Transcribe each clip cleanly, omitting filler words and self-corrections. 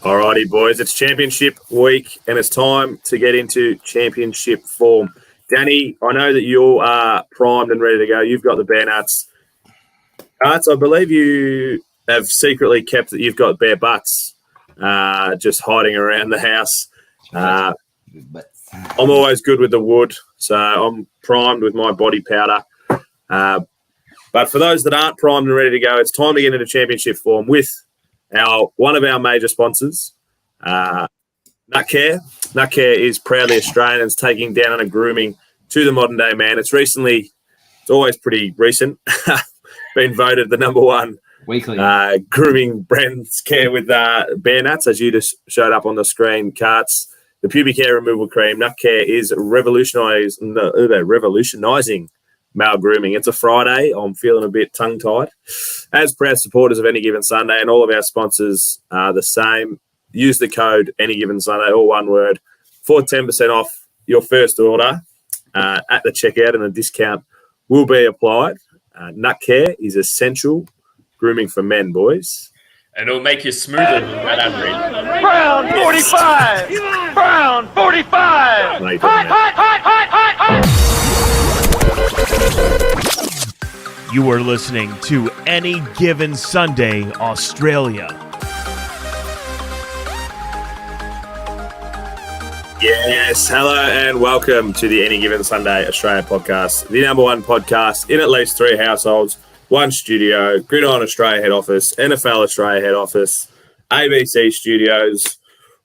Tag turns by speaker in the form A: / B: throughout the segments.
A: Alrighty, boys, it's championship week and it's time to get into championship form. Danny, I know that you are primed and ready to go. You've got the bare nuts. Arts, I believe you have secretly kept that you've got bare butts just hiding around the house. I'm always good with the wood, so I'm primed with my body powder. But for those that aren't primed and ready to go, it's time to get into championship form with one of our major sponsors, Nutcare. Nutcare is proudly Australian and is taking down on a grooming to the modern day man. It's always pretty recent, been voted the number one
B: weekly
A: grooming brand's care with bare nuts, as you just showed up on the screen. Carts, the pubic hair removal cream. Nutcare is revolutionising male grooming. It's a Friday. I'm feeling a bit tongue-tied. As proud supporters of Any Given Sunday, and all of our sponsors are the same, use the code Any Given Sunday, all one word, for 10% off your first order at the checkout, and a discount will be applied. Nutcare is essential grooming for men, boys.
C: And it'll make you smoother than that ad.
D: Brown 45! Brown 45!
E: You are listening to Any Given Sunday, Australia.
A: Yes, hello and welcome to the Any Given Sunday Australia podcast, the number one podcast in at least 3 households, 1 studio, Gridiron Australia head office, NFL Australia head office, ABC studios,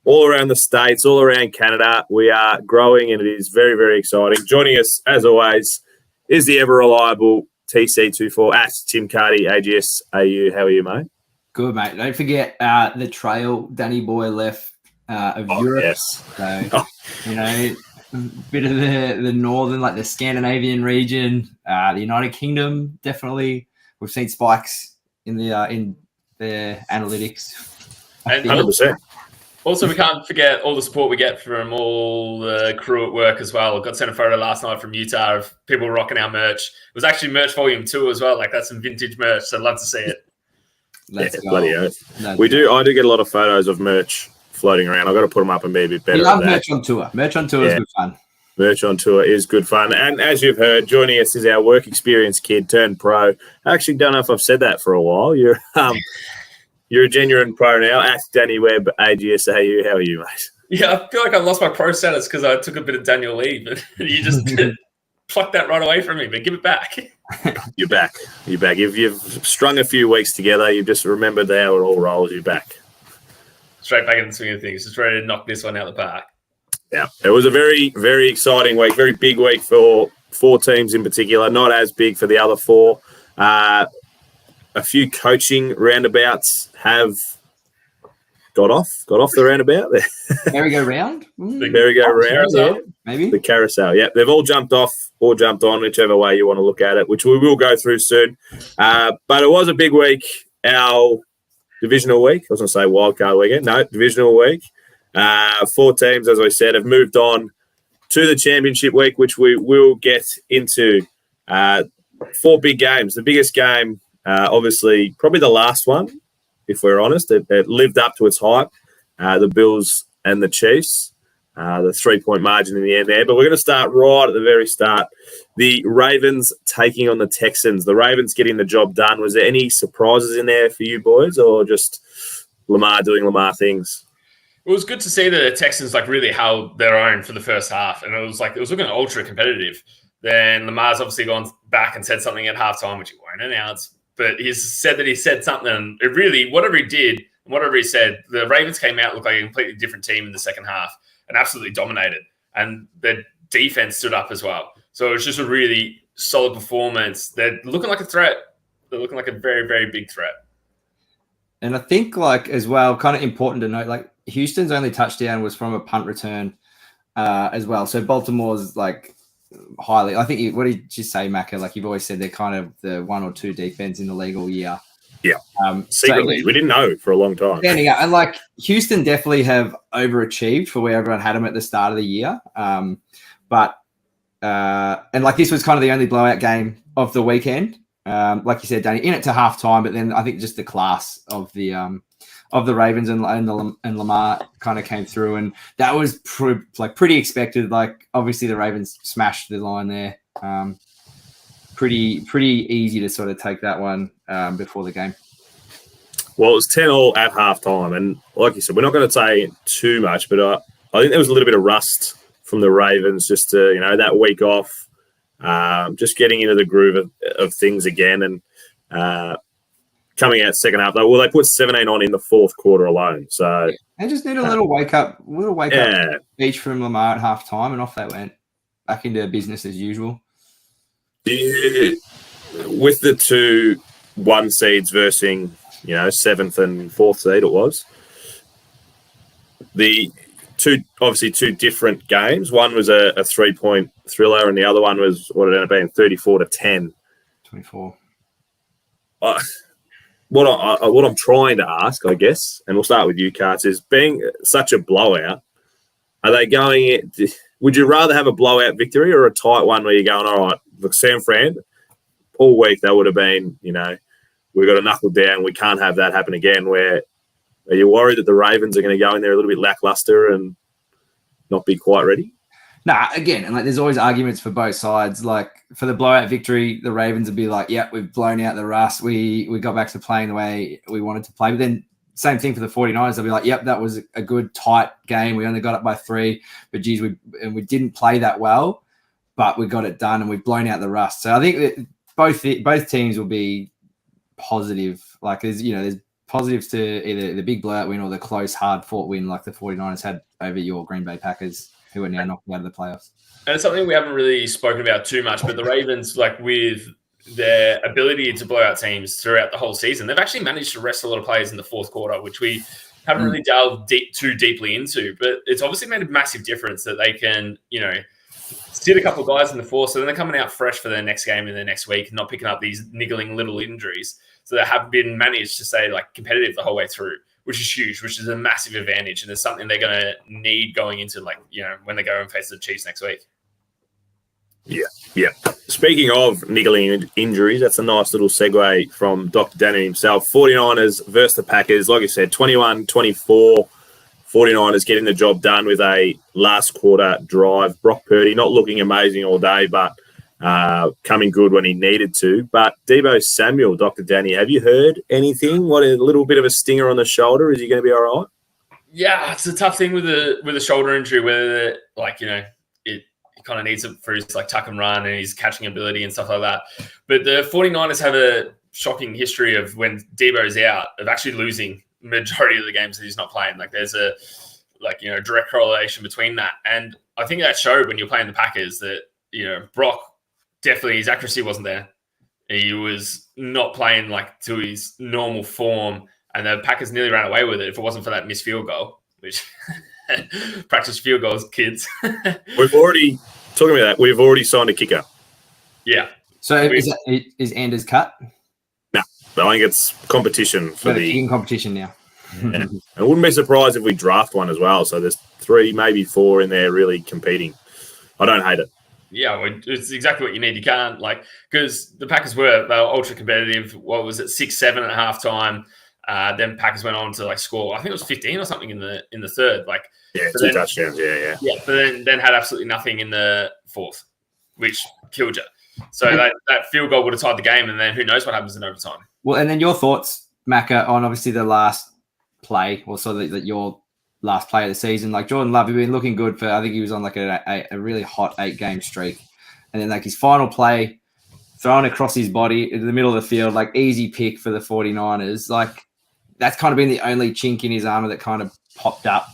A: all around the States, all around Canada. We are growing and it is very, very exciting. Joining us, as always, is the ever-reliable TC24 at Tim Cardy, AGS AU. How are you, mate?
B: Good, mate. Don't forget the trail Danny Boy left of Europe.
A: Yes.
B: So, a bit of the northern, like the Scandinavian region, the United Kingdom, definitely. We've seen spikes in their analytics.
A: 100%.
C: Also, we can't forget all the support we get from all the crew at work as well. I got sent a photo last night from Utah of people rocking our merch. It was actually merch volume 2 as well. Like, that's some vintage merch, so I'd love to see it.
A: Bloody oath. I do get a lot of photos of merch floating around. I've got to put them up and be a bit better.
B: We love merch on tour. Merch on tour is good fun.
A: Merch on tour is good fun. And as you've heard, joining us is our work experience kid turned pro. I actually don't know if I've said that for a while. You're a genuine pro now. Ask Danny Webb, AGSAU. How are you, mate?
C: Yeah, I feel like I lost my pro status because I took a bit of Daniel leave. And you just plucked that right away from me, but give it back.
A: You're back. You've strung a few weeks together. You've just remembered how it all rolls. You're back.
C: Straight back in the swing of things. Just ready to knock this one out of the park.
A: Yeah, it was a very, very exciting week, very big week for 4 teams in particular, not as big for the other 4. A few coaching roundabouts have got off the roundabout.
B: Merry-go-round?
A: The merry-go-round, yeah.
B: Maybe.
A: The carousel, yeah. They've all jumped off or jumped on, whichever way you want to look at it, which we will go through soon. But it was a big week, our divisional week. I was going to say wildcard weekend. No, divisional week. 4 teams, as I said, have moved on to the championship week, which we will get into. 4 big games. The biggest game, obviously, probably the last one, if we're honest. It lived up to its hype. The Bills and the Chiefs, the 3-point margin in the end there. But we're going to start right at the very start. The Ravens taking on the Texans. The Ravens getting the job done. Was there any surprises in there for you boys, or just Lamar doing Lamar things?
C: It was good to see that the Texans really held their own for the first half, and it was looking ultra competitive. Then Lamar's obviously gone back and said something at halftime, which he won't announce, but he's said that he said something. It really, whatever he did and whatever he said, the Ravens came out, looked like a completely different team in the second half and absolutely dominated. And their defense stood up as well. So it was just a really solid performance. They're looking like a threat. They're looking like a very, very big threat.
B: And I think, as well, kind of important to note, Houston's only touchdown was from a punt return as well. So Baltimore's highly, I think, what did you say, Macca? You've always said they're kind of the 1 or 2 defense in the league all year.
A: Yeah. Secretly, we didn't know for a long time.
B: Yeah, and Houston definitely have overachieved for where everyone had them at the start of the year. But this was kind of the only blowout game of the weekend. Like you said, Danny, in it to half time, but then I think just the class of the Ravens and Lamar kind of came through, and that was pretty expected. Like obviously the Ravens smashed the line there. Pretty easy to sort of take that one before the game.
A: Well, it was 10-all at halftime, and like you said, we're not going to say too much, but I think there was a little bit of rust from the Ravens, just to that week off, just getting into the groove of things again, and coming out second half. Well, they put 17 on in the fourth quarter alone, so
B: they just need a little wake up speech from Lamar at halftime, and off they went back into business as usual.
A: With the 2 1 seeds versus 7th and 4th seed, it was the two different games. One was a 3-point thriller, and the other one was what it ended up being 34-10.
B: 24.
A: What I'm trying to ask, I guess, and we'll start with you, Carts, is being such a blowout, are they going? Would you rather have a blowout victory or a tight one where you're going, all right, look, San Fran, all week that would have been, we've got to knuckle down. We can't have that happen again. Where are you worried that the Ravens are going to go in there a little bit lackluster and not be quite ready?
B: Nah, again, and there's always arguments for both sides. Like for the blowout victory, the Ravens would be like, "Yep, we've blown out the rust. We got back to playing the way we wanted to play." But then same thing for the 49ers. They'll be like, "Yep, that was a good tight game. We only got up by 3, but geez, we didn't play that well, but we got it done and we've blown out the rust." So I think that both teams will be positive. Like there's positives to either the big blowout win or the close, hard-fought win like the 49ers had over your Green Bay Packers, who are now knocked out of the playoffs.
C: And it's something we haven't really spoken about too much, but the Ravens, like with their ability to blow out teams throughout the whole season, they've actually managed to rest a lot of players in the fourth quarter, which we haven't really delved too deeply into. But it's obviously made a massive difference that they can, sit a couple of guys in the fourth, so then they're coming out fresh for their next game in the next week, not picking up these niggling little injuries. So they have been managed to stay competitive the whole way through, which is huge, which is a massive advantage. And it's something they're going to need going into when they go and face the Chiefs next week. Yeah. Speaking of niggling injuries, that's a nice little segue from Dr. Danny himself. 49ers versus the Packers. Like I said, 21-24. 49ers getting the job done with a last quarter drive. Brock Purdy not looking amazing all day, but coming good when he needed to. But Deebo Samuel, Dr. Danny, have you heard anything? What, a little bit of a stinger on the shoulder? Is he going to be all right? Yeah, it's a tough thing with a shoulder injury, whether it kind of needs it for his tuck and run and his catching ability and stuff like that. But the 49ers have a shocking history of when Deebo's out of actually losing majority of the games that he's not playing. There's a direct correlation between that. And I think that showed when you're playing the Packers that, Brock definitely his accuracy wasn't there. He was not playing to his normal form, and the Packers nearly ran away with it if it wasn't for that missed field goal, which practice field goals, kids.
A: We've already signed a kicker.
C: Yeah.
B: So is Anders cut?
A: No, but I think it's competition for the
B: kicking competition now.
A: Yeah. I wouldn't be surprised if we draft one as well. So there's 3, maybe 4 in there really competing. I don't hate it.
C: Yeah, well, it's exactly what you need. You can't because the Packers they were ultra competitive. What was it, 6-7 at halftime? Then Packers went on to score. I think it was 15 or something in the third.
A: 2 touchdowns. Yeah.
C: Yeah, but then had absolutely nothing in the fourth, which killed you. So that field goal would have tied the game, and then who knows what happens in overtime.
B: Well, and then your thoughts, Macca, on obviously the last play, or so that your last play of the season. Jordan Love, he's been looking good for, I think he was on a really hot 8-game streak. And then his final play, thrown across his body in the middle of the field, easy pick for the 49ers. That's kind of been the only chink in his armor that kind of popped up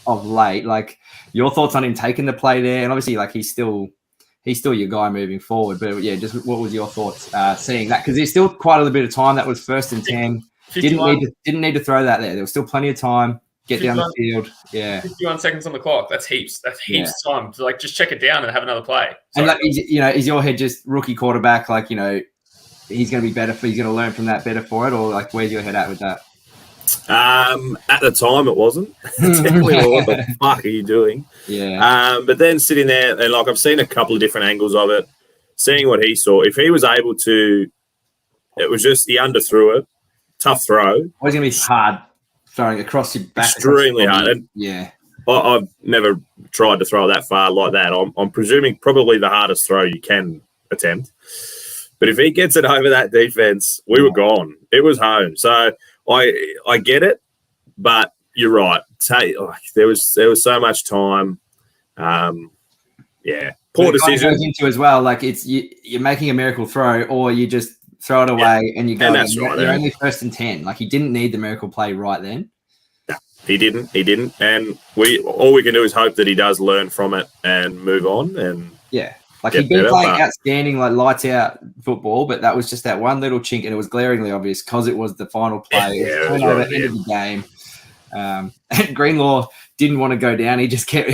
B: of late. Your thoughts on him taking the play there? And obviously, he's still your guy moving forward. But yeah, just what was your thoughts seeing that? Because there's still quite a little bit of time. That was 1st and 10. Didn't need to throw that there. There was still plenty of time. Get down the field. Yeah.
C: 51 seconds on the clock. That's heaps. That's heaps of time to just check it down and have another play.
B: Sorry. And is your head just rookie quarterback? He's going to be better he's going to learn from that better for it, or where's your head at with that?
A: At the time, it wasn't. Definitely, what the fuck are you doing?
B: Yeah.
A: But then sitting there and I've seen a couple of different angles of it, seeing what he saw. If he was able to it was just he underthrew it. Tough throw.
B: It's going to be hard throwing across your back.
A: Extremely hard. And
B: yeah.
A: I've never tried to throw that far like that. I'm presuming probably the hardest throw you can attempt. But if he gets it over that defense, we were gone. It was home. So I get it, but you're right. There was so much time. Poor decision.
B: Goes into as well. Like you're making a miracle throw, or you just throw it away and you go.
A: And that's
B: you're
A: right,
B: only 1st and 10. Like he didn't need the miracle play right then.
A: No, he didn't. And all we can do is hope that he does learn from it and move on. And
B: yeah. Like he'd been playing outstanding, like lights out football, but that was just that one little chink, and it was glaringly obvious because it was the final play. It was over end of the game. And Greenlaw didn't want to go down. He just kept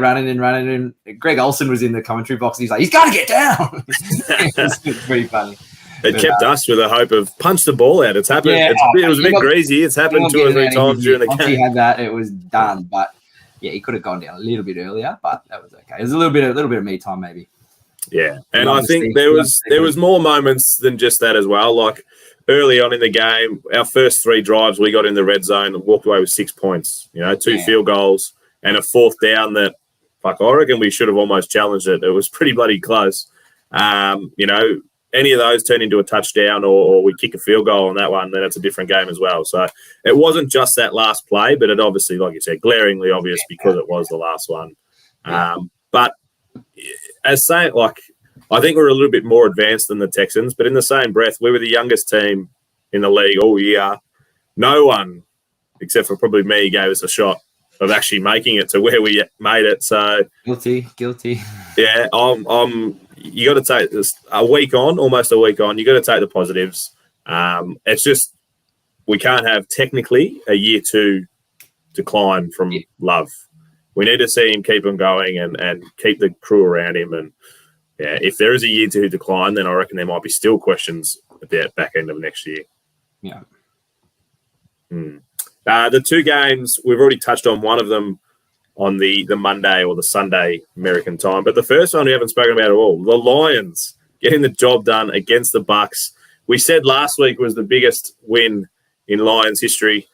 B: running and running. And Greg Olsen was in the commentary box. And he's like, he's got to get down. It's pretty funny.
A: It kept us with a hope of punch the ball out. It's happened.
B: Yeah,
A: it was a bit greasy. It's happened 2 or 3 times during the game.
B: Once he had that, it was done. But yeah, he could have gone down a little bit earlier, but that was okay. It was a little bit of me time maybe.
A: Yeah, and I think there was more moments than just that as well. Like early on in the game, our first 3 drives, we got in the red zone and walked away with 6 points. 2 field goals and a 4th down that, I reckon we should have almost challenged it. It was pretty bloody close. Any of those turn into a touchdown or we kick a field goal on that one, then it's a different game as well. So it wasn't just that last play, but it obviously, like you said, glaringly obvious because it was the last one. But as saying, I think we're a little bit more advanced than the Texans, but in the same breath, we were the youngest team in the league all year. No one, except for probably me, gave us a shot of actually making it to where we made it. So
B: guilty.
A: Yeah, you got to take this almost a week on. You got to take the positives. It's just we can't have technically a year 2 decline from Love. We need to see him keep him going and keep the crew around him. And if there is a year 2 decline, then I reckon there might be still questions at the back end of next year.
B: Yeah.
A: The 2 games, we've already touched on one of them on the Monday or the Sunday American time. But the first one we haven't spoken about at all, the Lions getting the job done against the Bucks. We said last week was the biggest win in Lions history.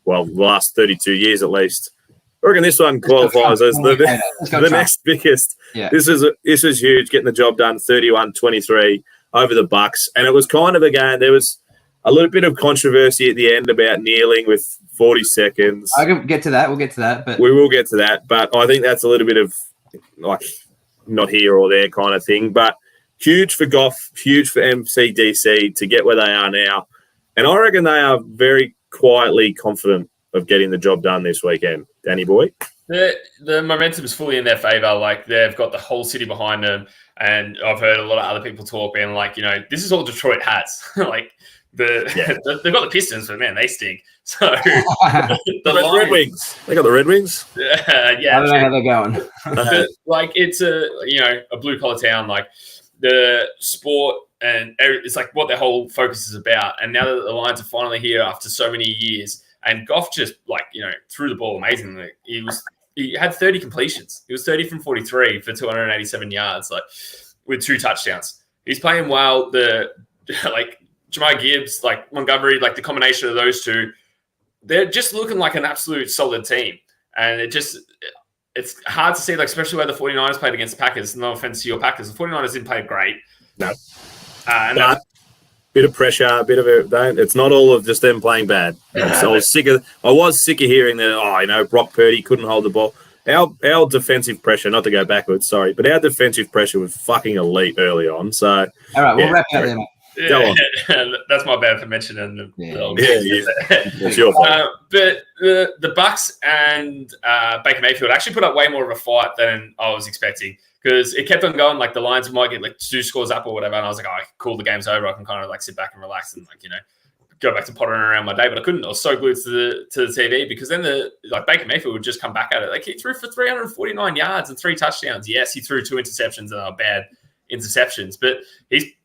A: Well, the last 32 years at least. I reckon this one qualifies as the next biggest.
B: Yeah.
A: This was huge, getting the job done 31-23 over the Bucks. And it was kind of, again, there was a little bit of controversy at the end about kneeling with 40 seconds.
B: I can get to that. We'll get to that. But
A: we will get to that. But I think that's a little bit of not here or there kind of thing. But huge for Goff, huge for MCDC to get where they are now. And I reckon they are very quietly confident of getting the job done this weekend. Danny boy?
C: The momentum is fully in their favour. Like, they've got the whole city behind them. And I've heard a lot of other people talk being like, this is all Detroit has. They've got the Pistons, but man, they stink. So the
A: Red Wings. They got the Red Wings.
C: Yeah,
B: I don't know how they're going.
C: But, it's a blue collar town. Like the sport and it's like what their whole focus is about. And now that the Lions are finally here after so many years, and Goff just threw the ball amazingly. He had 30 completions. He was 30 from 43 for 287 yards, with 2 touchdowns. He's playing well. Jahmyr Gibbs, Montgomery, the combination of those 2, they're just looking like an absolute solid team. And it's hard to see, especially where the 49ers played against the Packers. No offense to your Packers. The 49ers didn't play great.
A: No. Bit of pressure, it's not all of just them playing bad. I was sick of hearing that, Brock Purdy couldn't hold the ball. Our defensive pressure, not to go backwards, sorry, but our defensive pressure was fucking elite early on. So,
B: all right, we'll wrap it up there, mate.
C: Go on. That's my bad for mentioning them.
A: It's your fault.
C: But the Bucks and Baker Mayfield actually put up way more of a fight than I was expecting, because it kept on going. The Lions might get 2 scores up or whatever, and I was like, cool, the game's over. I can kind of sit back and relax and go back to pottering around my day. But I couldn't. I was so glued to the TV, because then Baker Mayfield would just come back at it. He threw for 349 yards and 3 touchdowns. Yes, he threw 2 interceptions and they were bad interceptions, but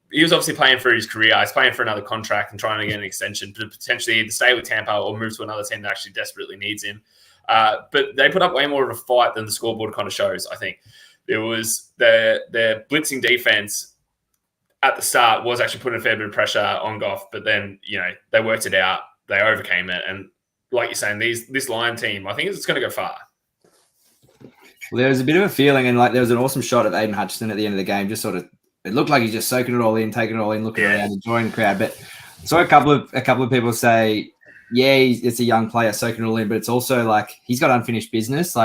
C: he was obviously playing for his career. He's playing for another contract and trying to get an extension to potentially either stay with Tampa or move to another team that actually desperately needs him. But they put up way more of a fight than the scoreboard kind of shows, I think. It was their blitzing defense at the start was actually putting a fair bit of pressure on Goff, but then, they worked it out. They overcame it. And like you're saying, this Lion team, I think it's going to go far.
B: Well, there was a bit of a feeling, and there was an awesome shot of Aiden Hutchinson at the end of the game. Just sort of, it looked like he's just soaking it all in, taking it all in, looking around, enjoying the crowd. But I saw a couple of people say, yeah, it's a young player soaking it all in, but it's also like he's got unfinished business.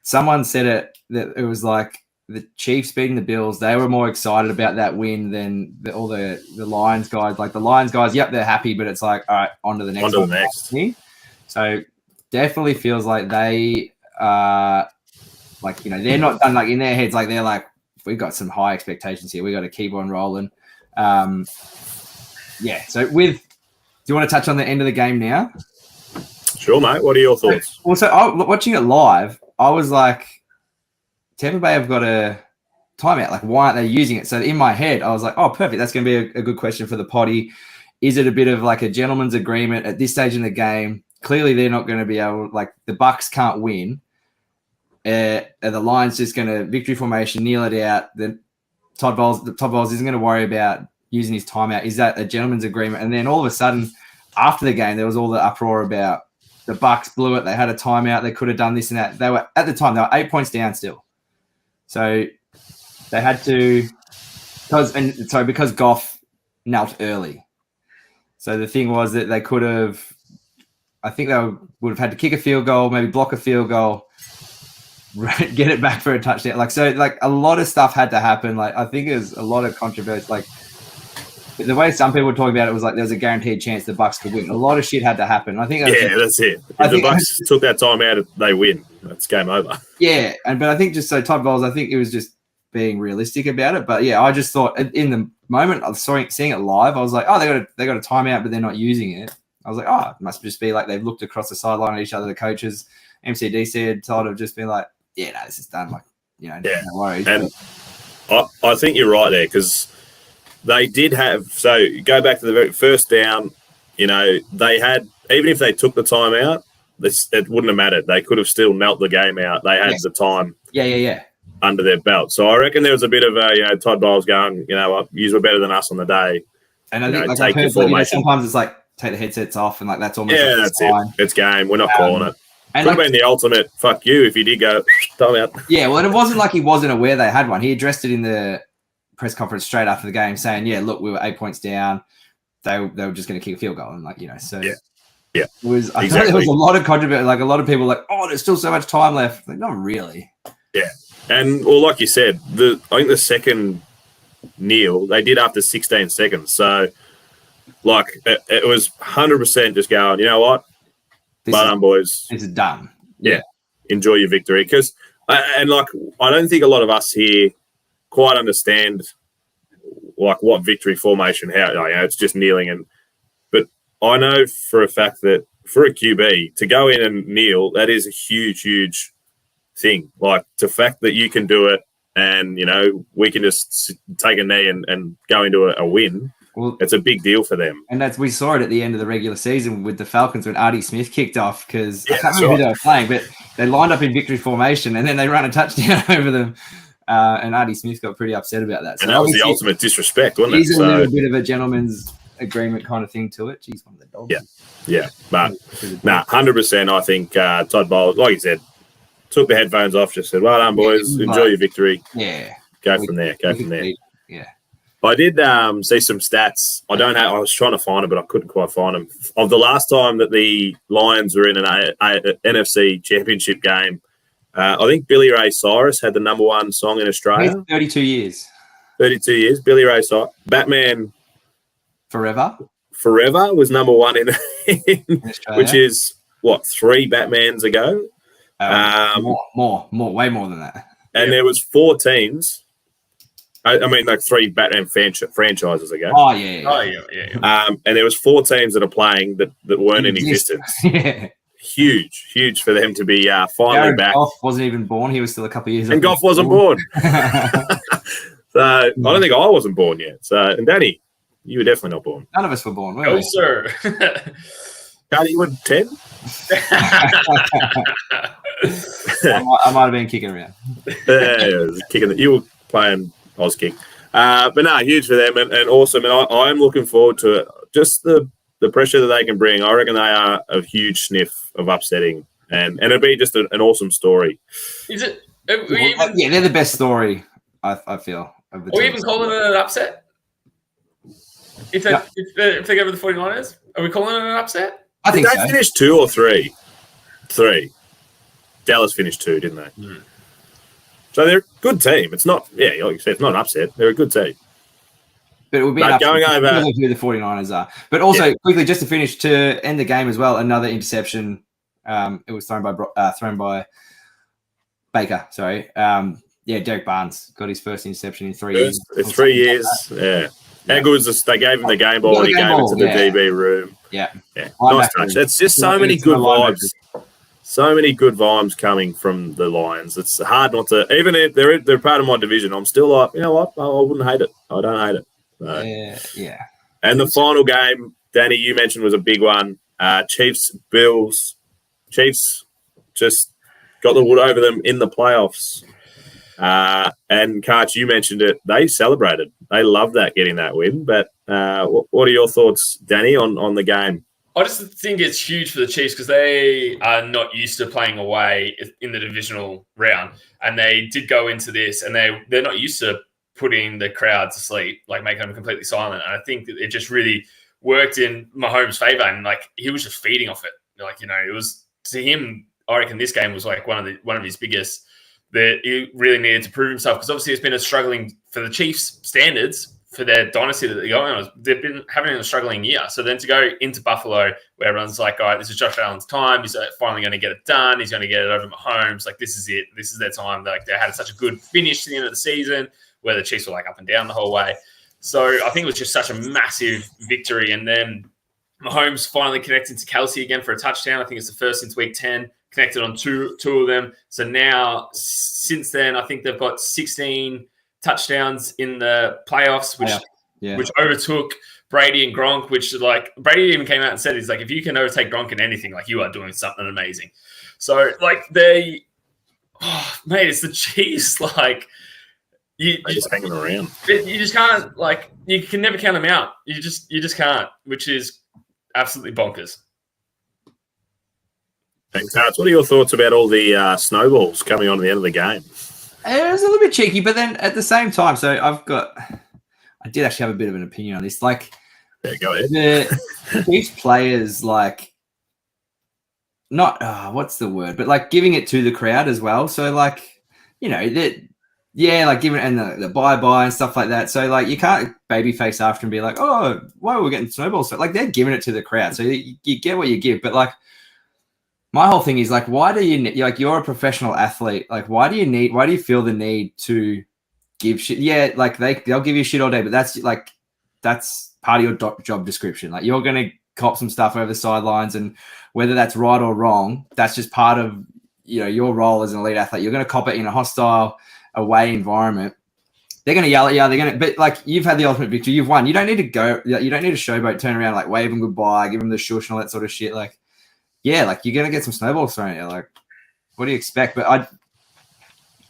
B: Someone said it that it was like the Chiefs beating the Bills. They were more excited about that win than all the Lions guys. Like the Lions guys, yep, they're happy, but it's like, all right, on to the next.
A: On to the next.
B: So definitely feels like they they're not done. Like in their heads, like they're like, we've got some high expectations here. We got to keep on rolling. So do you want to touch on the end of the game now?
A: Sure, mate. What are your thoughts?
B: Watching it live, I was like, Tampa Bay have got a timeout. Like, why aren't they using it? So in my head, I was like, oh, perfect. That's going to be a good question for the potty. Is it a bit of like a gentleman's agreement at this stage in the game? Clearly, they're not going to be able. Like, the Bucks can't win. The Lions just going to victory formation, kneel it out. Then Todd Bowles isn't going to worry about using his timeout. Is that a gentleman's agreement? And then all of a sudden, after the game, there was all the uproar about the Bucks blew it. They had a timeout. They could have done this and that. They were at the time, they were 8 points down still. So they had to because Goff knelt early. So the thing was that they could have, I think they would have had to kick a field goal, maybe block a field goal, get it back for a touchdown. A lot of stuff had to happen. Like, I think there's a lot of controversy. Like, the way some people were talking about it was like there was a guaranteed chance the Bucks could win. A lot of shit had to happen. I think
A: that's it. If the Bucks took that time out, they win. That's game over. Yeah,
B: but I think just so Todd Bowles, I think it was just being realistic about it. But yeah, I just thought in the moment of seeing it live, I was like, oh, they got a timeout, but they're not using it. I was like, oh, it must just be like they've looked across the sideline at each other. The coaches, MCDC had told have just been like, yeah, no, this is done. Like, no worries.
A: And I think you're right there because they did have. So go back to the very first down. They had, even if they took the time out, it wouldn't have mattered. They could have still knelt the game out. They had the time. Under their belt. So I reckon there was a bit of a, Todd Bowles going, you were better than us on the day.
B: And I think I've heard sometimes it's like take the headsets off and like that's almost
A: that's fine. It's game. We're not calling it.
B: And
A: could have been the ultimate fuck you if you did go time out.
B: Yeah, well, it wasn't like he wasn't aware they had one. He addressed it in the press conference straight after the game, saying, "Yeah, look, we were 8 points down. They were just going to kick a field goal." And so
A: yeah,
B: it was. I thought there was a lot of controversy. Like a lot of people, like, "Oh, there's still so much time left." Like, not really.
A: Yeah, and like you said, I think the second kneel they did after 16 seconds. So, like, it was 100% just going. You know what? Boys,
B: this is done.
A: Yeah, enjoy your victory. Because, I don't think a lot of us here quite understand, like, what victory formation, how, it's just kneeling. But I know for a fact that for a QB, to go in and kneel, that is a huge, huge thing. Like, the fact that you can do it and, we can just take a knee and go into a win. Well, it's a big deal for them.
B: And we saw it at the end of the regular season with the Falcons when Artie Smith kicked off because I can't remember who they were playing, but they lined up in victory formation and then they ran a touchdown over them. And Artie Smith got pretty upset about that.
A: So and that was the ultimate disrespect, wasn't it?
B: He's a little bit of a gentleman's agreement kind of thing to it. He's one of the dogs.
A: Yeah. But 100%, I think Todd Bowles, like you said, took the headphones off, just said, well done, boys. Enjoy your victory.
B: Yeah.
A: Go from there.
B: Yeah.
A: I did see some stats. I was trying to find them, but I couldn't quite find them. Of the last time that the Lions were in an NFC championship game, I think Billy Ray Cyrus had the number one song in Australia.
B: 32 years.
A: 32 years. Billy Ray Cyrus. Batman
B: Forever
A: was number one in which is, 3 Batmans ago?
B: More, way more than that.
A: And there was 4 teams. I mean, like 3 Batman franchises ago.
B: Oh, yeah.
A: And there was 4 teams that are playing that weren't in existence.
B: Yeah.
A: Huge for them to be finally back.
B: Goff wasn't even born. He was still a couple of years old.
A: And Goff wasn't born. So I don't think I wasn't born yet. So, and Danny, you were definitely not born.
B: None of us were born, were we?
C: No, sir.
A: Danny, you were 10?
B: I might have been kicking around.
A: Kicking. You were playing Auskick. But no, huge for them and awesome. And I am looking forward to it. Just the pressure that they can bring. I reckon they are a huge sniff of upsetting, and it'll be just an awesome story.
C: Is it?
B: Yeah, they're the best story. I feel.
C: Are we even calling it an upset? If they go with the 49ers, are we calling it an upset?
B: I think
A: Did they finish 2 or 3? 3. Dallas finished 2, didn't they?
C: Mm.
A: So they're a good team. It's not, like you said, it's not an upset. They're a good team.
B: But it would be
A: going over
B: who the 49ers are. But also, quickly, just to finish, to end the game as well, another interception. It was thrown by Baker. Sorry. Derek Barnes got his first interception in 3 years.
A: It's 3 years. Yeah. How good was this? They gave him the game ball and he gave it to the DB room.
B: Yeah.
A: Nice touch. It's just so many good vibes. So many good vibes coming from the Lions. It's hard not to, even if they're part of my division, I'm still like, you know what? I wouldn't hate it. I don't hate it. So.
B: Yeah.
A: And the final game, Danny, you mentioned was a big one. Chiefs, Bills. Chiefs just got the wood over them in the playoffs. And Karch, you mentioned it. They celebrated. They loved that, getting that win. But what are your thoughts, Danny, on the game?
C: I just think it's huge for the Chiefs because they are not used to playing away in the divisional round. And they did go into this and they're not used to putting the crowd to sleep, like making them completely silent. And I think that it just really worked in Mahomes' favor. And like, he was just feeding off it. Like, it was to him, I reckon this game was like one of his biggest that he really needed to prove himself because obviously it's been a struggling for the Chiefs standards for their dynasty that they're going on. They've been having a struggling year. So then to go into Buffalo where everyone's like, all right, this is Josh Allen's time. He's finally going to get it done. He's going to get it over Mahomes. Like, this is it. This is their time. Like, they had such a good finish to the end of the season where the Chiefs were like up and down the whole way. So I think it was just such a massive victory. And then Mahomes finally connected to Kelsey again for a touchdown. I think it's the first since week 10. Connected on two of them. So now, since then, I think they've got 16 touchdowns in the playoffs, which overtook Brady and Gronk, which like Brady even came out and said, he's like, if you can overtake Gronk in anything, like you are doing something amazing. So like mate, it's the Chiefs. Like you
A: just hanging around.
C: You just can't, like, you can never count them out. You just can't, which is absolutely bonkers.
A: Thanks, Hart. What are your thoughts about all the snowballs coming on at the end of the game?
B: It was a little bit cheeky, but then at the same time, so I did actually have a bit of an opinion on this. Like,
A: yeah, go ahead.
B: The Chiefs players, like, not what's the word, but like giving it to the crowd as well. So like, like giving it and the bye and stuff like that. So like, you can't babyface after and be like, oh, why are we getting snowballs? So like, they're giving it to the crowd, so you get what you give, but like. My whole thing is like, why do you like? You're a professional athlete. Like, why do you feel the need to give shit? Yeah, like they'll give you shit all day, but that's part of your job description. Like, you're gonna cop some stuff over the sidelines, and whether that's right or wrong, that's just part of your role as an elite athlete. You're gonna cop it in a hostile away environment. They're gonna yell at you. But like, you've had the ultimate victory. You've won. You don't need to go. You don't need a showboat, turn around, like wave them goodbye, give them the shush and all that sort of shit. Like. Yeah, like you're gonna get some snowballs thrown at you. Like, what do you expect? But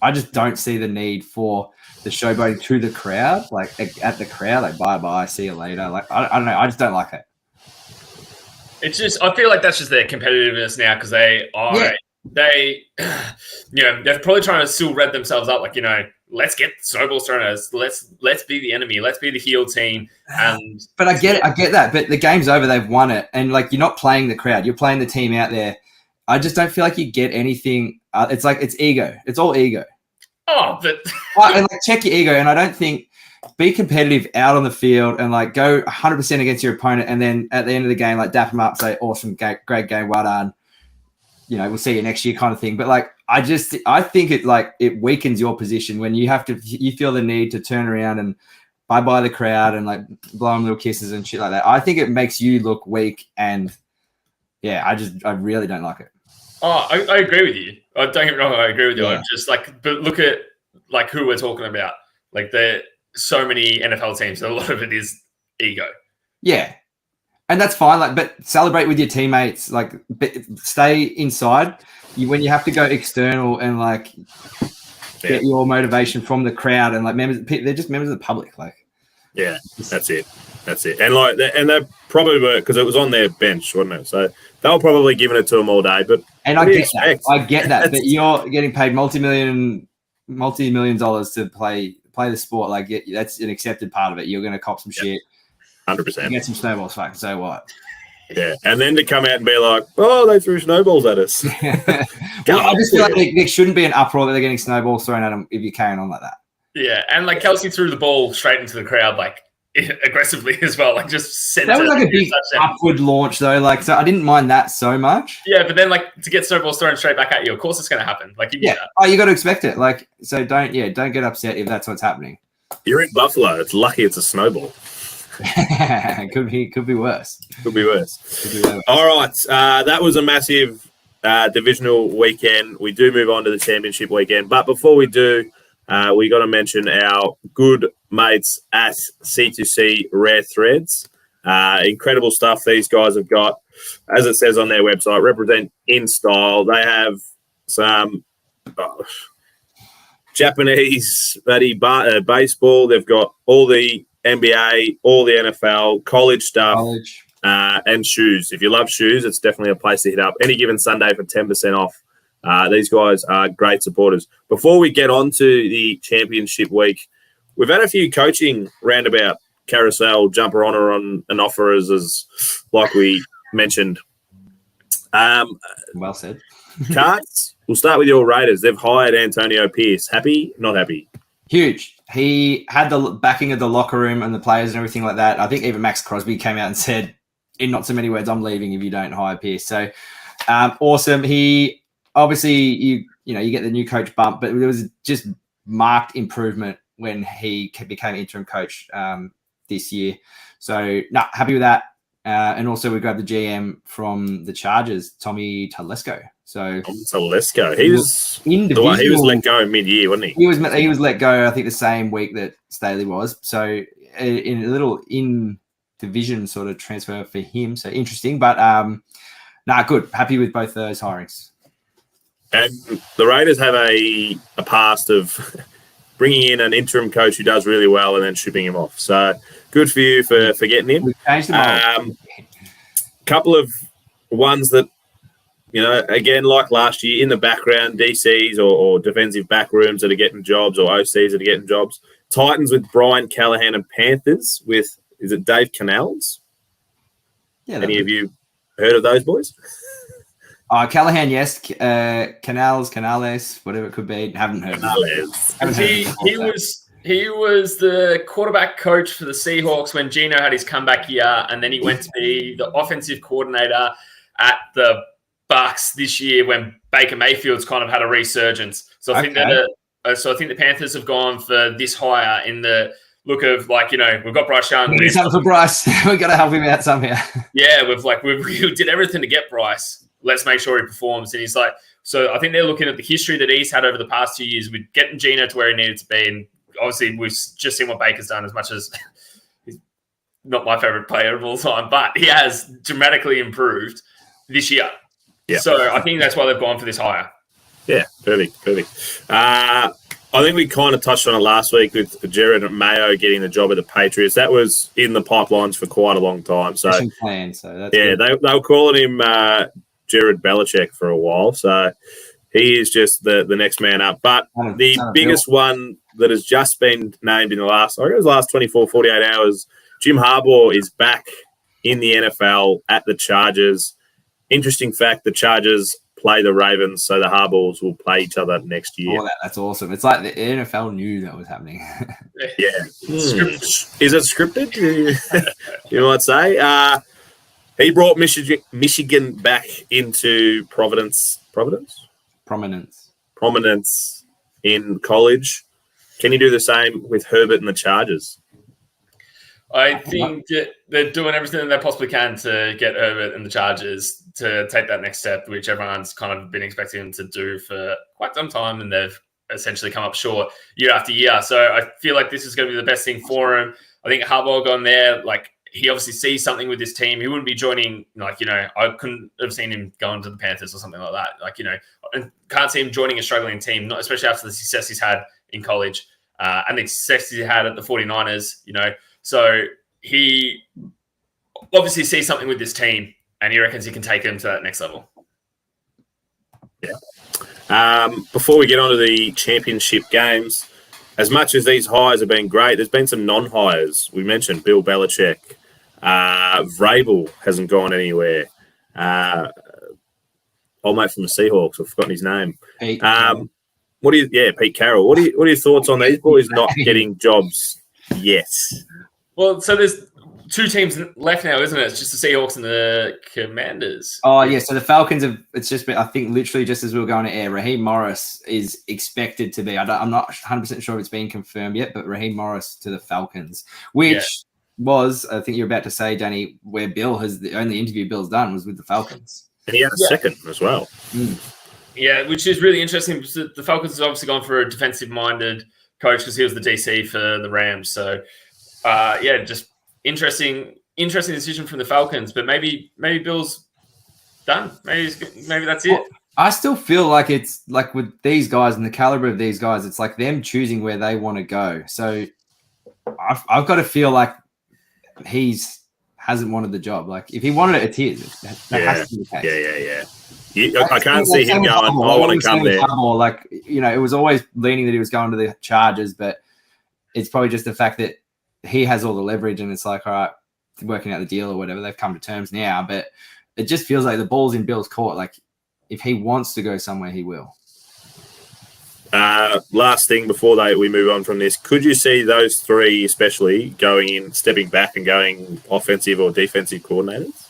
B: I just don't see the need for the showboating to the crowd, like at the crowd, like bye, see you later. Like, I don't know, I just don't like it.
C: It's just, I feel like that's just their competitiveness now because they're probably trying to still rev themselves up. Like, let's get snowballs thrown at us. Let's be the enemy. Let's be the heel team.
B: But I get that. But the game's over. They've won it, and like, you're not playing the crowd. You're playing the team out there. I just don't feel like you get anything. It's like, it's ego. It's all ego.
C: Oh, but
B: and like, check your ego. And I don't think, be competitive out on the field and like go 100% against your opponent, and then at the end of the game, like dap them up, say, awesome, great game, well done. We'll see you next year, kind of thing. But like, I think it weakens your position when you feel the need to turn around and bye the crowd and like blow them little kisses and shit like that. I think it makes you look weak, and yeah, I really don't like it.
C: Oh, I agree with you. Don't get me wrong, I agree with you.
B: Yeah.
C: I'm just like, but look at like who we're talking about. Like, there are so many NFL teams, and a lot of it is ego.
B: Yeah. And that's fine, like, but celebrate with your teammates. Like, stay inside. When you have to go external and like get your motivation from the crowd and like members. They're just members of the public. Like,
A: yeah, that's it. And like, they probably were, because it was on their bench, wasn't it? So they were probably giving it to them all day. But
B: I get that. But you're getting paid multi-million dollars to play the sport. Like, that's an accepted part of it. You're going to cop some shit.
A: 100%.
B: Get some snowballs, fucking so what?
A: Yeah, and then to come out and be like, "Oh, they threw snowballs at us."
B: Well, I just feel like there shouldn't be an uproar that they're getting snowballs thrown at them if you're carrying on like that.
C: Yeah, and like Kelsey threw the ball straight into the crowd, like aggressively as well, like just sent
B: that was
C: it.
B: like a big upward launch though. Like, so I didn't mind that so much.
C: Yeah, but then like to get snowballs thrown straight back at you, of course it's going to happen. Like, you
B: you got to expect it. Like, so don't get upset if that's what's happening.
A: You're in Buffalo. It's lucky it's a snowball.
B: could be worse.
A: Could be worse. All right, that was a massive divisional weekend. We do move on to the championship weekend, but before we do, we got to mention our good mates at C2C Rare Threads. Incredible stuff these guys have got. As it says on their website, represent in style. They have some Japanese baseball. They've got all the NBA, all the NFL, college stuff, and shoes. If you love shoes, it's definitely a place to hit up. Any given Sunday for 10% off. These guys are great supporters. Before we get on to the championship week, we've had a few coaching roundabout carousel jumper on and offerers, as like we mentioned.
B: Well said.
A: Cards, we'll start with your Raiders. They've hired Antonio Pierce. Happy? Not happy?
B: Huge. He had the backing of the locker room and the players and everything like that. I think even Max Crosby came out and said, in not so many words, I'm leaving if you don't hire Pierce. So awesome. He obviously, you get the new coach bump, but there was just marked improvement when he became interim coach this year. So happy with that. And also we grabbed the GM from the Chargers, Tommy Telesco. So
A: Telesco, he was let go mid-year, wasn't he?
B: He was let go, I think, the same week that Staley was. So in a little in-division sort of transfer for him. So interesting, but good. Happy with both those hirings.
A: And the Raiders have a past of bringing in an interim coach who does really well and then shipping him off. So good for you for getting him.
B: We've changed the
A: couple of ones that, again, like last year, in the background, DCs or defensive back rooms that are getting jobs, or OCs that are getting jobs. Titans with Brian Callahan, and Panthers with, is it Dave Canales?
B: Yeah.
A: Any of you heard of those boys?
B: Callahan, yes. Canales, whatever it could be. Haven't heard of it.
C: He was the quarterback coach for the Seahawks when Geno had his comeback year, and then he went to be the offensive coordinator at the Bucks this year when Baker Mayfield's kind of had a resurgence. So I think the Panthers have gone for this hire in the look of we've got Bryce Young.
B: We need something for Bryce. We've got to help him out somehow.
C: Yeah, we did everything to get Bryce. Let's make sure he performs. And he's like, so I think they're looking at the history that he's had over the past 2 years with getting Geno to where he needed to be. And obviously we've just seen what Baker's done, as much as he's not my favorite player of all time, but he has dramatically improved this year. Yeah. So I think that's why they've gone for this hire.
A: Yeah, perfect. I think we kind of touched on it last week with Jared Mayo getting the job at the Patriots. That was in the pipelines for quite a long time. So, they were calling him Jared Belichick for a while. So he is just the next man up. But the biggest one that has just been named in the last 24, 48 hours, Jim Harbaugh is back in the NFL at the Chargers. Interesting fact, the Chargers play the Ravens, so the Harbaughs will play each other next year.
B: Oh, that's awesome. It's like the NFL knew that was happening.
A: Yeah. Is it scripted? You might say. He brought Michigan back into prominence in college. Can you do the same with Herbert and the Chargers?
C: I think that they're doing everything they possibly can to get Herbert and the Chargers to take that next step, which everyone's kind of been expecting them to do for quite some time, and they've essentially come up short year after year. So I feel like this is going to be the best thing for him. I think Harbaugh gone there, he obviously sees something with this team. He wouldn't be joining, I couldn't have seen him going to the Panthers or something like that. And can't see him joining a struggling team, not especially after the success he's had in college and the success he had at the 49ers, So he obviously sees something with this team and he reckons he can take them to that next level.
A: Yeah. Before we get on to the championship games, as much as these hires have been great, there's been some non-hires. We mentioned Bill Belichick. Vrabel hasn't gone anywhere. Old mate from the Seahawks, I've forgotten his name.
B: Pete
A: Pete Carroll. What are your thoughts on these boys not getting jobs yet?
C: Well, so there's two teams left now, isn't it? It's just the Seahawks and the Commanders.
B: Oh, yeah. So the Falcons it's just been, I think, literally just as we were going to air, Raheem Morris is expected to be, I'm not 100% sure if it's been confirmed yet, but Raheem Morris to the Falcons, which was, I think you're about to say, Danny, where Bill has, the only interview Bill's done was with the Falcons.
A: And he had a second as well.
C: Yeah, which is really interesting because the Falcons have obviously gone for a defensive-minded coach because he was the DC for the Rams. So, just interesting decision from the Falcons. But maybe Bill's done. Maybe that's it.
B: Well, I still feel like it's like with these guys and the caliber of these guys, it's like them choosing where they want to go. So I've got to feel like hasn't wanted the job. Like if he wanted it, it's his. That has to be the case.
A: Yeah. I can't see him going, I want to come there.
B: Like, it was always leaning that he was going to the Chargers, but it's probably just the fact that he has all the leverage and it's like, all right, working out the deal or whatever. They've come to terms now, but it just feels like the ball's in Bill's court. Like if he wants to go somewhere, he will.
A: Last thing before we move on from this, could you see those three especially stepping back and going offensive or defensive coordinators?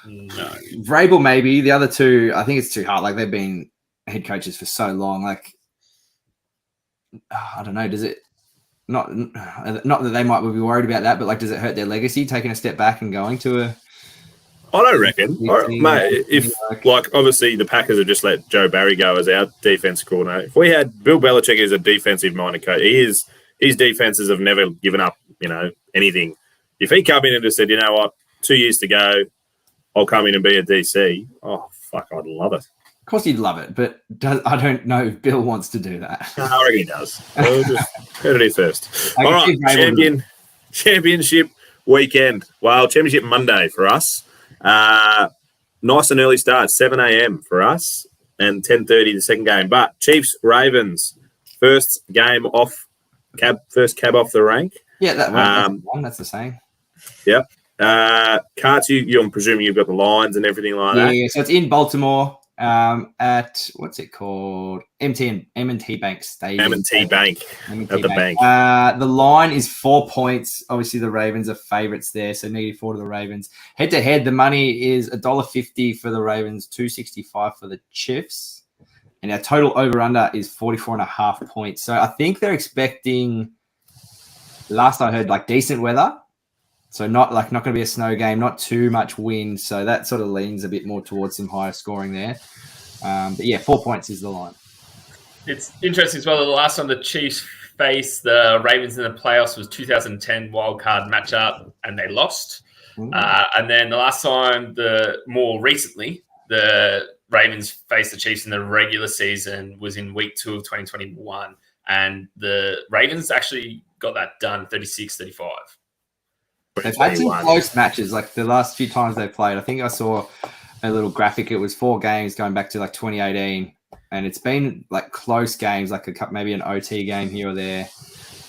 C: No.
B: Vrabel maybe. The other two, I think it's too hard. Like they've been head coaches for so long. Like I don't know. Does it not that they might be worried about that, but like does it hurt their legacy taking a step back and going to a?
A: I don't reckon, mate. If obviously the Packers have just let Joe Barry go as our defense coordinator. If we had Bill Belichick as a defensive-minded coach, his defenses have never given up, anything. If he come in and just said, you know what, 2 years to go, I'll come in and be a DC. Oh fuck, I'd love it.
B: Of course, he'd love it, but I don't know if Bill wants to do that.
A: No, I reckon he does. We'll just heard it here first. All right, championship weekend. Well, championship Monday for us. Nice and early start, 7 a.m. for us, and 10:30 the second game. But Chiefs Ravens, first cab off the rank.
B: Yeah, that's the same.
A: Yep. Carts, I'm presuming you've got the lines and everything like that.
B: Yeah, so it's in Baltimore at what's it called? M&T Bank Stadium.
A: M&T Bank at the bank.
B: The line is 4 points. Obviously, the Ravens are favourites there, so -4 to the Ravens. Head to head, the money is $1.50 for the Ravens, $2.65 for the Chiefs, and our total over under is 44.5 points. So I think they're expecting. Last I heard, like decent weather. So not going to be a snow game, not too much wind. So that sort of leans a bit more towards some higher scoring there. But yeah, 4 points is the line.
C: It's interesting as well. The last time the Chiefs faced the Ravens in the playoffs was 2010 wildcard matchup, and they lost. And then the last time, more recently, the Ravens faced the Chiefs in the regular season was in week 2 of 2021. And the Ravens actually got that done 36-35.
B: They've had some close matches, like the last few times they played. I think I saw a little graphic. It was 4 games going back to like 2018, and it's been like close games, like maybe an OT game here or there.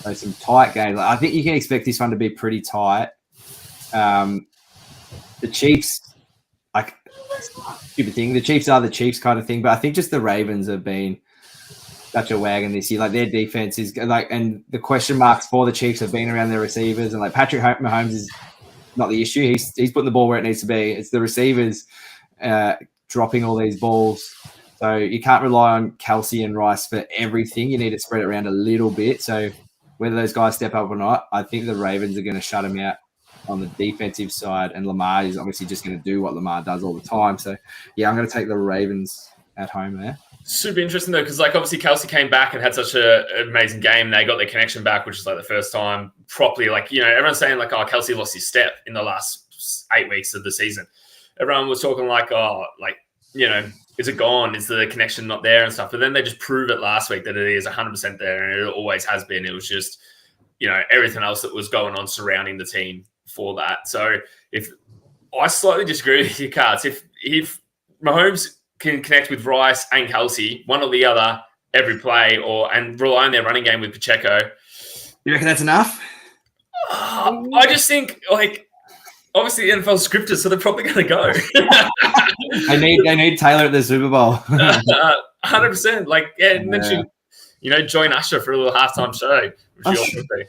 B: So some tight games. I think you can expect this one to be pretty tight. The Chiefs, like stupid thing. The Chiefs are the Chiefs kind of thing, but I think just the Ravens have been such a wagon this year. Like their defense is like, and the question marks for the Chiefs have been around their receivers, and like Patrick Mahomes is not the issue. He's putting the ball where it needs to be. It's the receivers dropping all these balls. So you can't rely on Kelsey and Rice for everything. You need to spread it around a little bit. So whether those guys step up or not, I think the Ravens are going to shut them out on the defensive side, and Lamar is obviously just going to do what Lamar does all the time. So yeah, I'm going to take the Ravens at home there.
C: super interesting though, because like obviously Kelsey came back and had such an amazing game. They got their connection back, which is like the first time properly. Like, you know, everyone's saying like, oh, Kelsey lost his step in the last 8 weeks of the season. Everyone was talking like, oh, like, you know, is it gone? Is the connection not there and stuff? But then they just proved it last week that it is 100% there, and it always has been. It was just, you know, everything else that was going on surrounding the team for that. So if I slightly disagree with your cards, if Mahomes can connect with Rice and Kelsey, one or the other, every play, and rely on their running game with Pacheco.
B: You reckon that's enough?
C: I just think, like, obviously the NFL scripted, so they're probably going to go.
B: they need Taylor at the Super Bowl.
C: 100%. Like, yeah, and then you know, join Usher for a little halftime show. Which you also do.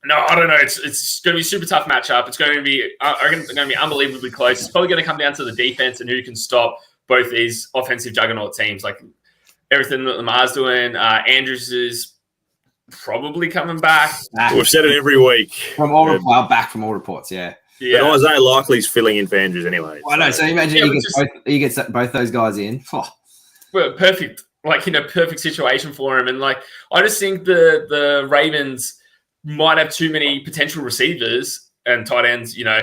C: No, I don't know. It's going to be a super tough matchup. It's going to be, I reckon it's going to be unbelievably close. It's probably going to come down to the defense and who can stop both these offensive juggernaut teams. Like everything that Lamar's doing, Andrews is probably coming back.
A: We've said it every week.
B: From all reports, yeah.
A: But Isaiah Likely's filling in for Andrews anyway.
B: Well, I know. So imagine he gets both those guys in. Oh.
C: Well, perfect. Like, you know, perfect situation for him. And like, I just think the Ravens might have too many potential receivers and tight ends, you know,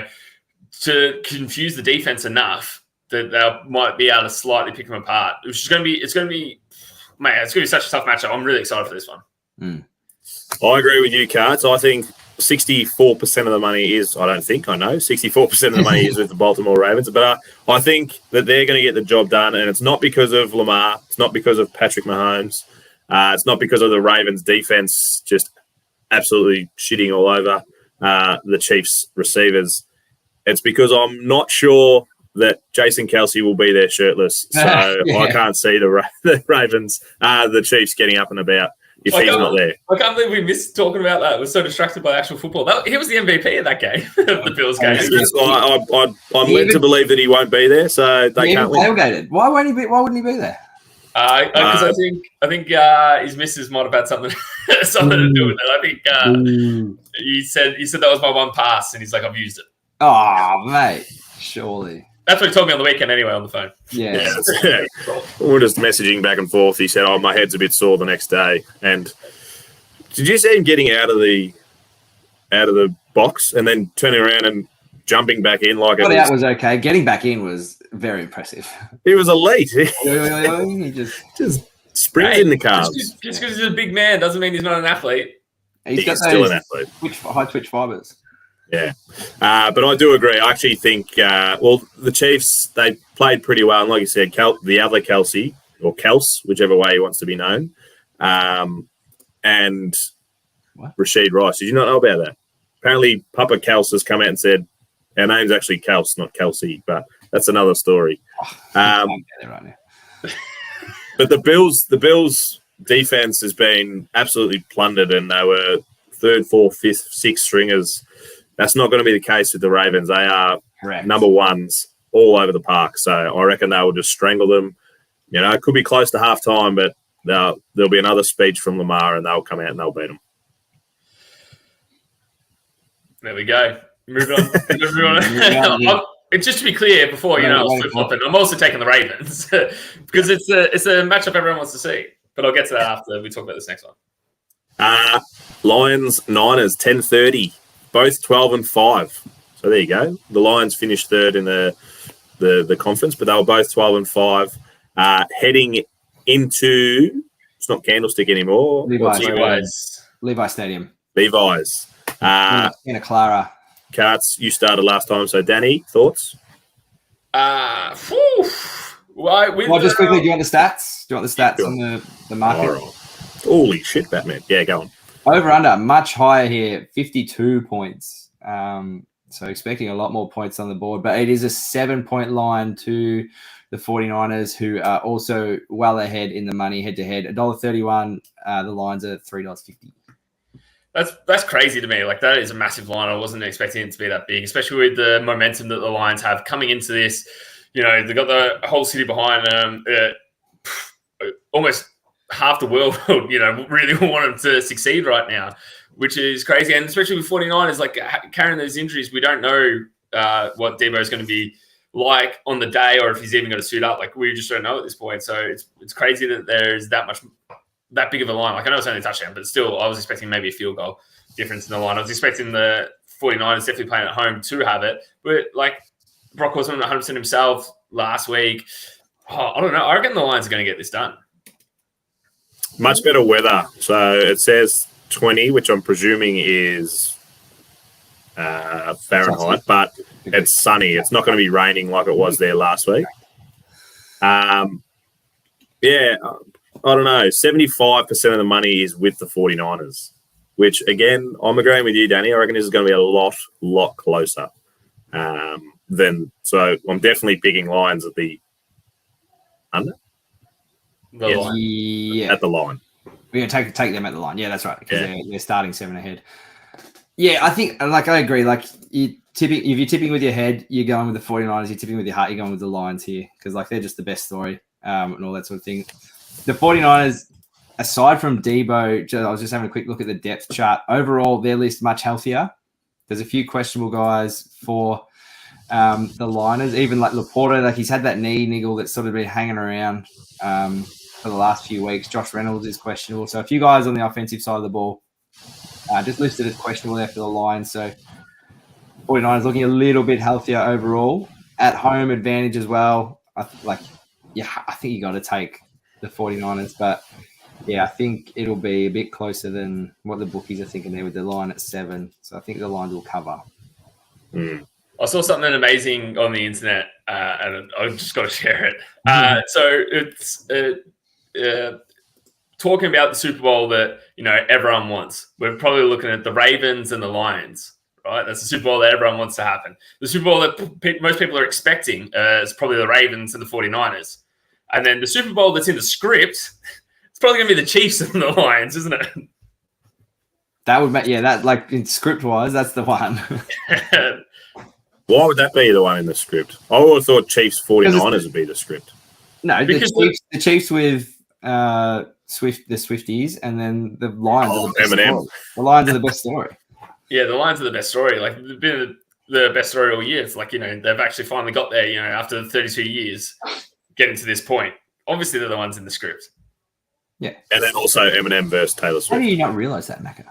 C: to confuse the defense enough that they might be able to slightly pick them apart. It's going to be such a tough matchup. I'm really excited for this one.
A: I agree with you, Carts. I think 64% of the money is, 64% of the money is with the Baltimore Ravens. But I think that they're going to get the job done, and it's not because of Lamar. It's not because of Patrick Mahomes. It's not because of the Ravens' defense just absolutely shitting all over the Chiefs' receivers. It's because I'm not sure that Jason Kelsey will be there shirtless. So I can't see the Ravens, the Chiefs getting up and about if he's not there.
C: I can't believe we missed talking about that. We're so distracted by actual football. He was the MVP of that game, of the Bills game.
A: I'm led to believe that he won't be there, so they can't win.
B: Tailgated. Why wouldn't he be there?
C: Because I think his missus might have had something to do with it. I think he said that was my one pass, and he's like, I've used it.
B: Oh, mate, surely.
C: That's what he told me on the weekend anyway on the phone.
B: Yeah.
A: We're just messaging back and forth. He said, my head's a bit sore the next day. And did you see him getting out of the box and then turning around and jumping back in like
B: that was okay. Getting back in was very impressive.
A: He was elite.
B: He
A: just springs in the calves.
C: Just because he's a big man doesn't mean he's not an athlete.
B: He's still an athlete. High twitch fibers.
A: Yeah. But I do agree. I actually think, the Chiefs, they played pretty well. And like you said, the other Kelsey, or Kels, whichever way he wants to be known, and Rashid Rice. Did you not know about that? Apparently, Papa Kels has come out and said, our name's actually Kels, not Kelsey, but that's another story. But the Bills' defense has been absolutely plundered, and they were 3rd, 4th, 5th, 6th stringers. That's not going to be the case with the Ravens. They are number ones all over the park. So I reckon they will just strangle them. You know, it could be close to halftime, but there'll be another speech from Lamar, and they'll come out and they'll beat them. There
C: we go. Moving on. Just to be clear, before I was flip-flopping, I'm also taking the Ravens because it's a matchup everyone wants to see. But I'll get to that after we talk about this next one.
A: Lions, Niners, 10:30. Both 12-5. So there you go. The Lions finished 3rd in the conference, but they were both 12-5. Heading into, it's not Candlestick anymore.
B: Levi Stadium.
A: Levi's.
B: Santa Clara.
A: Carts, you started last time. So Danny, thoughts?
B: Just quickly, do you want the stats? Do you want the stats on the market?
A: Right. Holy shit, Batman. Yeah, go on.
B: Over under, much higher here, 52 points. So expecting a lot more points on the board, but it is a 7-point line to the 49ers, who are also well ahead in the money head-to-head. $1.31, the lines are $3.50.
C: That's crazy to me. Like, that is a massive line. I wasn't expecting it to be that big, especially with the momentum that the Lions have coming into this. You know, they've got the whole city behind them. Almost half the world, really want them to succeed right now, which is crazy. And especially with 49ers, like, carrying those injuries, we don't know what Debo is going to be like on the day or if he's even going to suit up. Like, we just don't know at this point. So it's crazy that there's that big of a line. Like, I know it's only a touchdown, but still, I was expecting maybe a field goal difference in the line. I was expecting the 49ers definitely playing at home to have it. But, like, Brock wasn't 100% himself last week. I don't know. I reckon the Lions are going to get this done.
A: Much better weather. So it says 20, which I'm presuming is Fahrenheit, but it's sunny. It's not going to be raining like it was there last week. Yeah, I don't know. 75% of the money is with the 49ers, which, again, I'm agreeing with you, Danny. I reckon this is going to be a lot closer. So I'm definitely picking Lions at the under.
B: Yeah.
A: At the line.
B: We're going to take them at the line. Yeah, that's right. Because they're starting 7 ahead. Yeah, I think, like, I agree. Like, if you're tipping with your head, you're going with the 49ers. You're tipping with your heart, you're going with the Lions here. Because, like, they're just the best story and all that sort of thing. The 49ers, aside from Debo, I was just having a quick look at the depth chart. Overall, their list much healthier. There's a few questionable guys for the Liners. Even, like, Laporta, like, he's had that knee niggle that's sort of been hanging around for the last few weeks. Josh Reynolds is questionable. So a few guys on the offensive side of the ball just listed as questionable there for the Lions. So 49ers looking a little bit healthier overall. At home advantage as well. I think you got to take the 49ers. But, yeah, I think it'll be a bit closer than what the bookies are thinking there with the line at 7. So I think the Lions will cover.
C: I saw something amazing on the internet, and I've just got to share it. So it's talking about the Super Bowl that, you know, everyone wants. We're probably looking at the Ravens and the Lions, right? That's the Super Bowl that everyone wants to happen. The Super Bowl that most people are expecting is probably the Ravens and the 49ers. And then the Super Bowl that's in the script, it's probably going to be the Chiefs and the Lions, isn't it?
B: That would make, that, like, in script-wise, that's the one.
A: Why would that be the one in the script? I would have thought Chiefs 49ers would be the script.
B: No, the Chiefs with the Swifties, and then the Lions are the best story. The Lions are the best story.
C: Yeah, the Lions are the best story. Like, they've been the best story all year. It's like, you know, they've actually finally got there, you know, after 32 years, getting to this point. Obviously, they're the ones in the script.
B: Yeah.
A: And then also Eminem versus Taylor Swift.
B: How do you not realise that, Macca?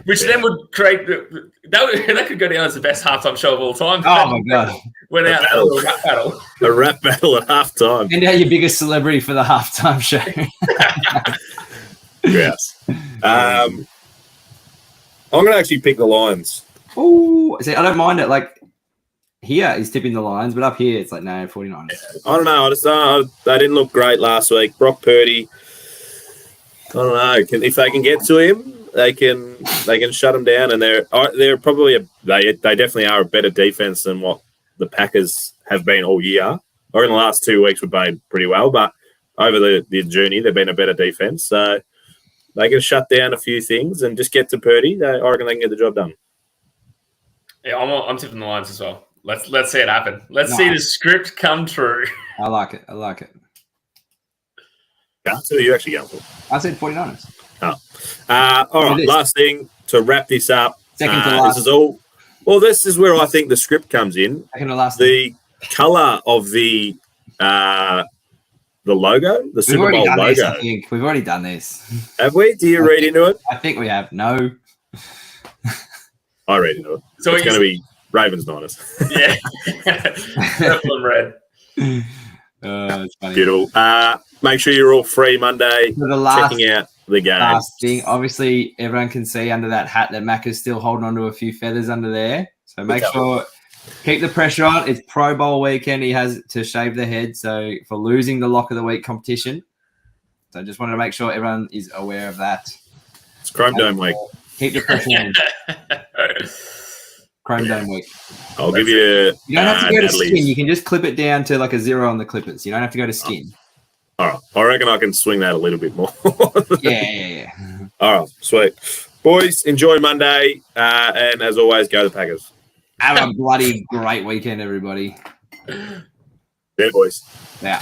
C: Which then would create that could go down as the best halftime show of all time.
B: Oh my god!
C: Went out a rap battle.
A: A rap battle at halftime.
B: And out your biggest celebrity for the halftime show.
A: Yes. I'm going to actually pick the Lions.
B: Oh, see, I don't mind it. Like, here he's tipping the Lions, but up here it's like, no, 49ers.
A: I don't know. They didn't look great last week. Brock Purdy. I don't know. If they can get to him, they can shut him down, and they're probably they definitely are a better defense than what the Packers have been all year. Or in the last 2 weeks, we've played pretty well, but over the journey, they've been a better defense. So they can shut down a few things and just get to Purdy. I reckon they can get the job done.
C: Yeah, I'm tipping the Lions as well. Let's see it happen. Let's see the script come true.
B: I like it.
A: Yeah, so who are you actually going for?
B: I said 49ers.
A: All right, last thing to wrap this up.
B: Second to last.
A: This is where I think the script comes in.
B: Second to last.
A: The colour of the logo, the Super Bowl logo.
B: This, I think. We've already done this.
A: Have we? Do you read into it?
B: I think we have. No.
A: I read into it. So it's going to be Ravens Niners.
C: Yeah. Purple and red.
B: It's funny.
A: Beautiful. Make sure you're all free Monday. Checking out the game.
B: Last thing, obviously, everyone can see under that hat that Mac is still holding on to a few feathers under there. So make sure, keep the pressure on. It's Pro Bowl weekend. He has to shave the head. So for losing the Lock of the Week competition. So I just wanted to make sure everyone is aware of that.
A: It's Chrome Dome week.
B: Keep the pressure on. Chrome Dome week.
A: I'll give you.
B: You don't have to go to skin. You can just clip it down to like a 0 on the clippers. You don't have to go to skin.
A: All right. I reckon I can swing that a little bit more.
B: Yeah.
A: All right. Sweet. Boys, enjoy Monday. And as always, go the Packers.
B: Have a bloody great weekend, everybody.
A: Yeah, boys.
B: Yeah.